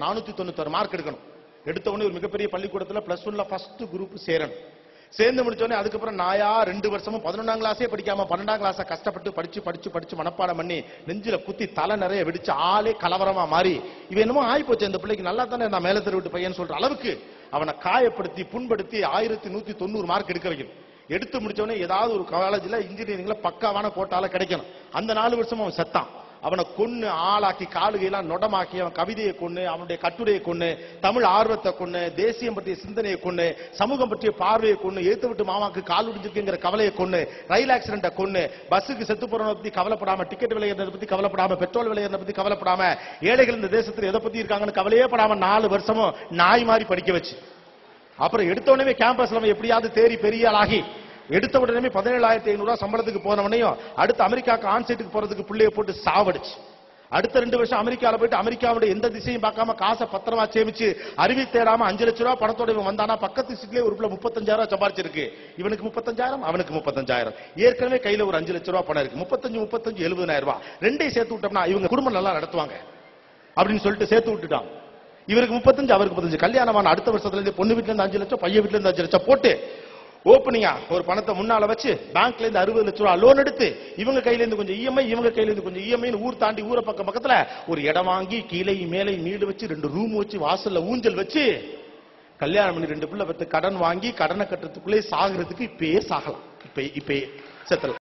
496 mark எடுக்கணும். எடுத்த உடனே ஒரு மிகப்பெரிய பள்ளிக்கூடத்துல +1ல ஃபர்ஸ்ட் குரூப் சேரணும். சேர்ந்து முடிச்ச உடனே அதுக்கப்புறம் நாயா 2 வருஷமும் 11ஆம் கிளாஸே படிக்காம 12ஆம் கிளாஸ கஷ்டப்பட்டு படிச்சு மனப்பாடம் பண்ணி நெஞ்சில குத்தி தலை நிறைய வெடிச்சு ஆளே கலவரமா மாறி இவன் என்னமோ ஆயி போச்சு, இந்த பிள்ளைக்கு நல்லா தானே நான் மேல தெரு விட்டு பையன் சொல்ற அளவுக்கு அவனை காயப்படுத்தி புண்படுத்தி 1190 மார்க் எடுக்க வைக்கணும். எடுத்து முடிச்ச உடனே ஏதாவது ஒரு காலேஜ்ல இன்ஜினியரிங்ல பக்காவான கோட்டால கிடைக்கணும். அந்த 4 வருஷம் அவன் செத்தான். அவனை கொன்னு ஆளாக்கி காலுகையெல்லாம் நொடமாக்கி அவன் கவிதையை கொன்னு, அவனுடைய கட்டுரையை கொன்னு, தமிழ் ஆர்வத்தை கொன்னு, தேசியம் பற்றிய சிந்தனையை கொன்னு, சமூகம் பற்றிய பார்வையை கொன்னு, ஏத்து விட்டு மாமாக்கு கால் உடிஞ்சிருக்குங்கிற கவலையை கொன்னு, ரயில் ஆக்சிடென்ட கொன்னு, பஸ்ஸுக்கு செத்து போறவனை பத்தி கவலைப்படாம, டிக்கெட் விலையேறதை பத்தி கவலைப்படாம, பெட்ரோல் விலையேறதை பத்தி கவலைப்படாம, ஏழைகள் இந்த தேசத்தில் எதை பத்தி இருக்காங்கன்னு கவலையே படாம 4 வருஷமும் நாய் மாதிரி படிக்க வச்சு அப்புறம் எடுத்த உடனே கேம்பஸ்ல எப்படியாவது தேறி பெரிய ஆளாகி எடுத்த உடனே 17,500 சம்பளத்துக்கு போனவனையும் அடுத்து அமெரிக்காக்கு ஆன்சைட்டுக்கு போறதுக்கு பிள்ளைய போட்டு சாவடிச்சு அடுத்த 2 வருஷம் அமெரிக்கால போயிட்டு அமெரிக்காவுடைய எந்த திசையும் பார்க்காம காசை பத்திரமா சேமிச்சு அறிவி தேடாம 5 லட்சம் ரூபாய் பணத்தோட இவன் வந்தானா பக்கத்து சீட்லயே ஒரு 35,000 சம்பாரிச்சிருக்கு. இவனுக்கு 35,000, அவனுக்கு 35,000. ஏற்கனவே கையில ஒரு 5 லட்சம் ரூபாய் பணம் இருக்கு. 35 70,000 ரூபாய் ரெண்டையும் சேர்த்து விட்டோம்னா இவங்க குடும்பம் நல்லா நடத்துவாங்க அப்படின்னு சொல்லிட்டு சேர்த்து விட்டுட்டான். இவருக்கு 35, அவருக்கு 35. கல்யாணமான அடுத்த வருஷத்துல இருந்து பொண்ணு வீட்டுல இருந்து 5 லட்சம், பையன் வீட்டுல இருந்து 5 லட்சம் போட்டு ஓப்பனிங்கா ஒரு பணத்தை முன்னால வச்சு பேங்க்ல இருந்து 60 லட்சம் ரூபாய் லோன் எடுத்து இவங்க கையில இருந்து கொஞ்சம் இஎம்ஐ, இவங்க கையில இருந்து கொஞ்சம் இஎம்ஐ, ஊர் தாண்டி ஊரை பக்கத்துல ஒரு இடம் வாங்கி கீழே மேலே மீடு வச்சு 2 ரூம் வச்சு வாசல்ல ஊஞ்சல் வச்சு கல்யாணம் பண்ணி 2 பிள்ளை பெற்று கடன் வாங்கி கடனை கட்டுறதுக்குள்ளே சாகிறதுக்கு இப்பயே சாகலாம். இப்பயே செத்தலாம்.